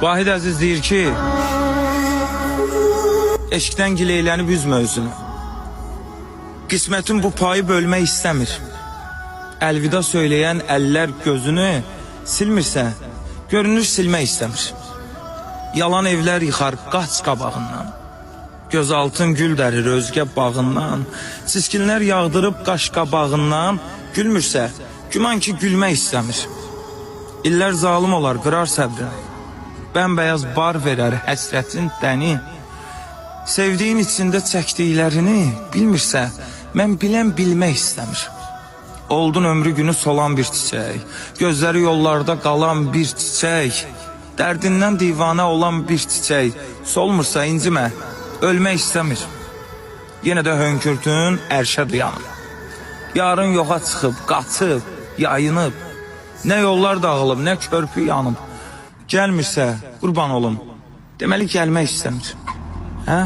Vahid Əziz deyir ki, eşqdən gileylənib üzmə özünü. Qismətin bu payı bölmək istəmir. Əlvida söyləyən əllər gözünü silmirsə, görünür silmək istəmir. Yalan evlər yıxar qaç qabağından. Gözaltın gül dərir özgə bağından. Siskinlər yağdırıb qaş qabağından. Gülmürsə, güman ki gülmək istəmir. İllər zalım olar, qırar səbrini. Bəmbəyaz bar verər həsrətin dəni. Sevdiyin içində çəkdiklərini bilmirsə, mən bilən bilmək istəmir. Oldun ömrü günü solan bir çiçək, gözləri yollarda qalan bir çiçək, dərdindən divanə olan bir çiçək, solmursa incimə, ölmək istəmir. Yenə də hönkürtün ərşə dayanıb. Yarın yoxa çıxıb, qaçıb, yayınıb. Nə yollar dağılıb, nə körpü yanıb. Gəlmirsə, qurban olum, deməli gəlmək istəmir. Hə?